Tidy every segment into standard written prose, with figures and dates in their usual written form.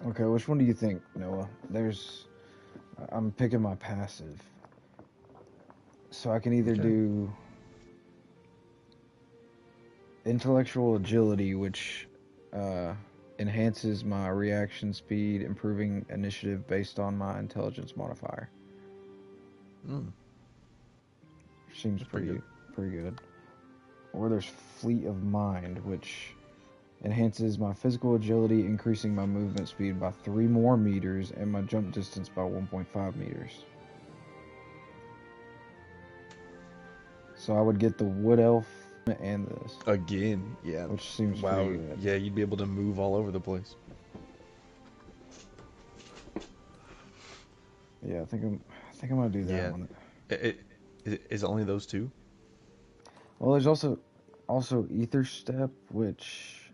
Okay, which one do you think, Noah? I'm picking my passive. So I can either Okay. do intellectual agility, which uh, enhances my reaction speed, improving initiative based on my intelligence modifier. Mm, Seems that's pretty good. pretty good. Or there's fleet of mind, which enhances my physical agility, increasing my movement speed by 3 more meters and my jump distance by 1.5 meters. So I would get the wood elf and this, Again, yeah. which seems pretty Wow. good. Yeah, you'd be able to move all over the place. Yeah, I think I'm gonna do that Yeah. one. Is it only those two? Well, there's also ether step, which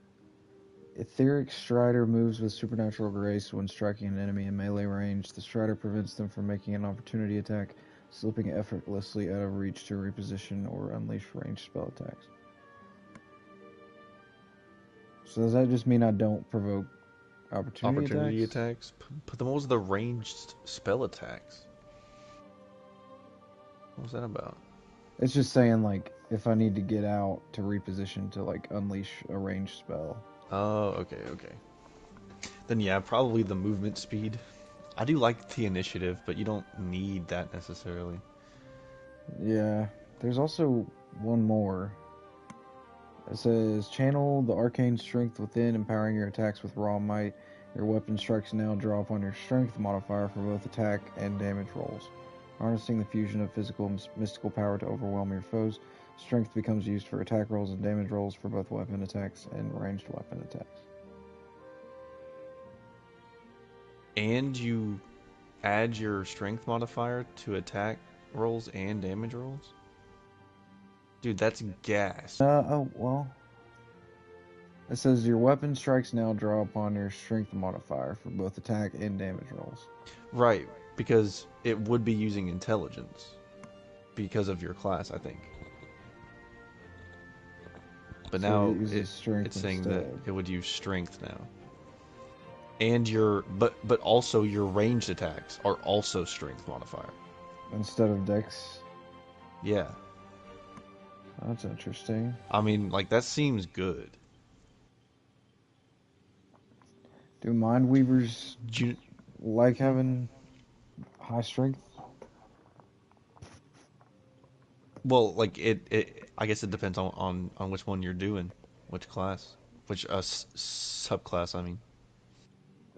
etheric strider moves with supernatural grace when striking an enemy in melee range. The strider prevents them from making an opportunity attack, slipping effortlessly out of reach to reposition or unleash ranged spell attacks. So does that just mean I don't provoke opportunity Opportunity attacks? attacks? But then what was the ranged spell attacks? What was that about? It's just saying like if I need to get out to reposition to like unleash a ranged spell. Oh, okay, okay. Then yeah, probably the movement speed. I do like the initiative, but you don't need that necessarily. Yeah. There's also one more. It says channel the arcane strength within, empowering your attacks with raw might. Your weapon strikes now draw upon your strength modifier for both attack and damage rolls. Harnessing the fusion of physical and mystical power to overwhelm your foes, strength becomes used for attack rolls and damage rolls for both weapon attacks and ranged weapon attacks. And you add your strength modifier to attack rolls and damage rolls? Dude, that's gas. Oh, well. It says your weapon strikes now draw upon your strength modifier for both attack and damage rolls. Right, because it would be using intelligence because of your class, I think. But So it now uses strength it's saying that instead. it would use strength now. And your but also your ranged attacks are also strength modifier. Instead of dex. Yeah. That's interesting. I mean, like that seems good. Do mind weavers You, like having high strength? well, like it I guess it depends on which one you're doing, which class, which subclass, I mean.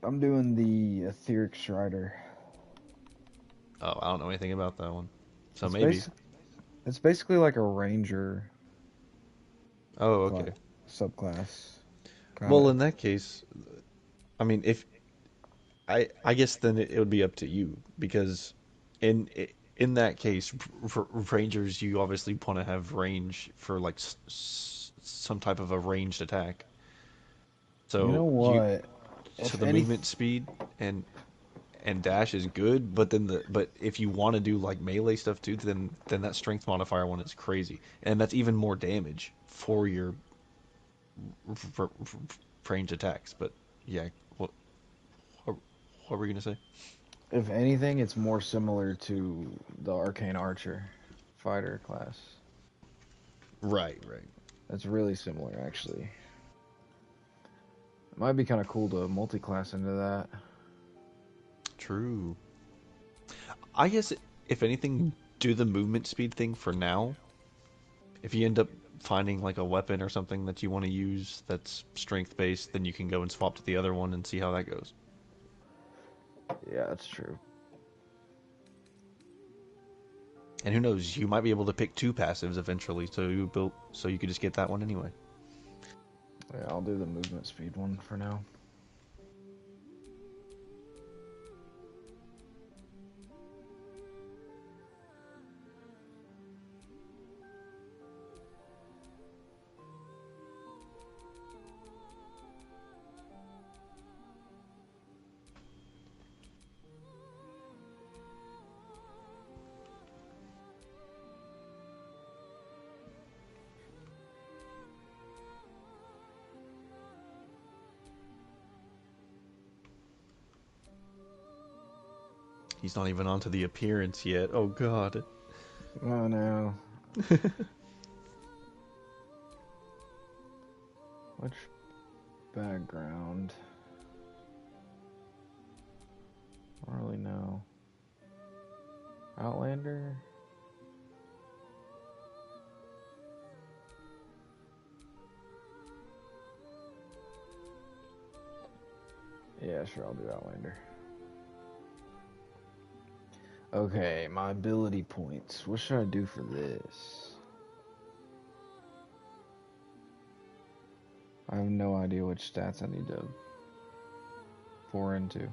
I'm doing the etheric strider. Oh, I don't know anything about that one. So It's maybe. basic. It's basically like a ranger Oh, class, okay. subclass, kind Well, of. in that case, I mean, if I guess then it would be up to you because in in that case, for rangers, you obviously want to have range for like some type of a ranged attack. You know So you what? so If the any, movement speed and dash is good, but then the but if you want to do like melee stuff too, then that strength modifier one is crazy, and that's even more damage for your r- r- range attacks. But yeah, what, what were you gonna say? if anything, it's more similar to the arcane archer fighter class. Right, right. It's really similar, actually. It might be kind of cool to multi-class into that. True. I guess if anything, do the movement speed thing for now. If you end up finding like a weapon or something that you want to use that's strength based, then you can go and swap to the other one and see how that goes. Yeah, that's true. And who knows, you might be able to pick two passives eventually, so you could just get that one anyway. Yeah, I'll do the movement speed one for now. He's not even onto the appearance yet. Oh god. Oh no. Which background? I don't really know. Outlander? Yeah, sure, I'll do Outlander. Okay, my ability points. What should I do for this? I have no idea which stats I need to pour into.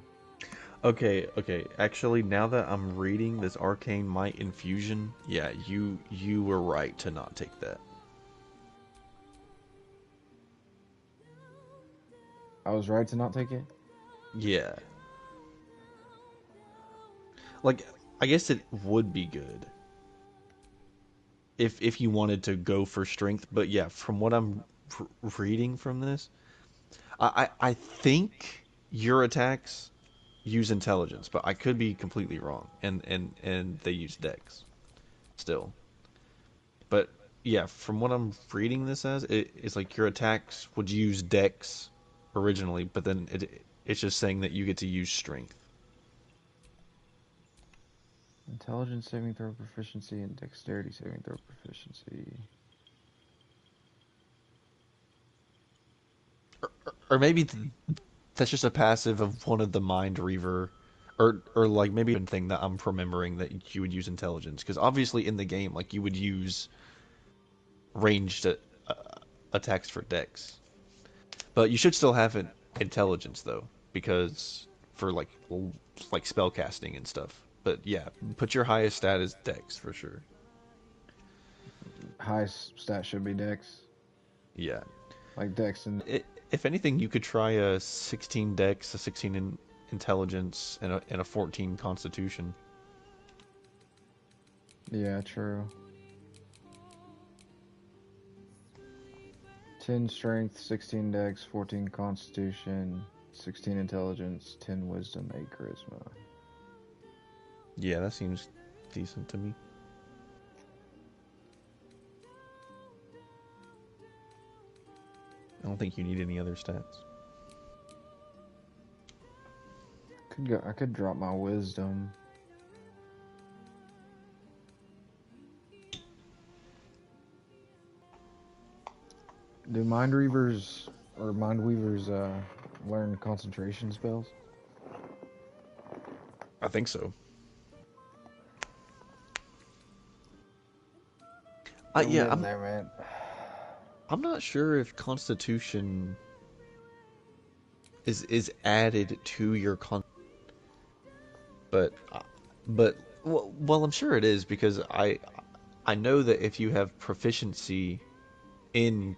Okay. Actually, now that I'm reading this Arcane Might Infusion, yeah, you were right to not take that. I was right to not take it? Yeah. Like, I guess it would be good if you wanted to go for strength, but yeah, from what I'm reading from this, I think your attacks use intelligence, but I could be completely wrong, and they use dex still. But yeah, from what I'm reading this as, it's like your attacks would use dex originally, but then it's just saying that you get to use strength. Intelligence saving throw proficiency and dexterity saving throw proficiency. Or maybe that's just a passive of one of the Mind Reaver, or like maybe one thing that I'm remembering that you would use intelligence, because obviously in the game like you would use ranged attacks for dex, but you should still have an intelligence though, because for like spell casting and stuff. But yeah, put your highest stat as dex for sure. Highest stat should be dex. Yeah. Like dex and If anything, you could try a 16 dex, a 16 in intelligence, and a 14 constitution. yeah, true. 10 strength, 16 dex, 14 constitution, 16 intelligence, 10 wisdom, 8 charisma. Yeah, that seems decent to me. I don't think you need any other stats. I could drop my wisdom. Do Mind Reavers or Mind Weavers learn concentration spells? I think so. I'm Yeah, getting there, man. I'm not sure if Constitution is added to your but well, I'm sure it is because I know that if you have proficiency in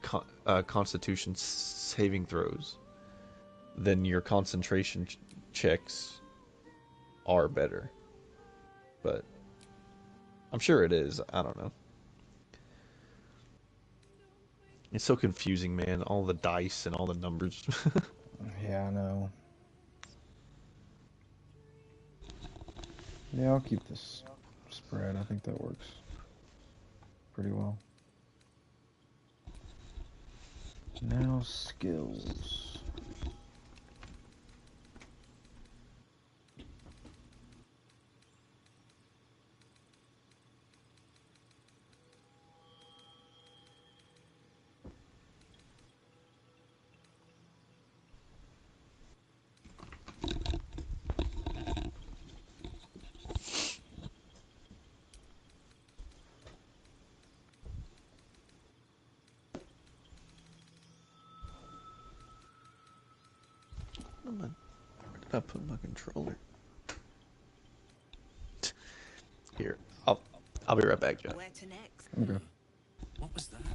Constitution saving throws, then your concentration checks are better. But I'm sure it is. I don't know. It's so confusing, man. All the dice and all the numbers. Yeah, I know. Yeah, I'll keep this spread. I think that works pretty well. Now skills. Where did I put my controller? Here, I'll be right back, John. Where to next? Okay. What was that?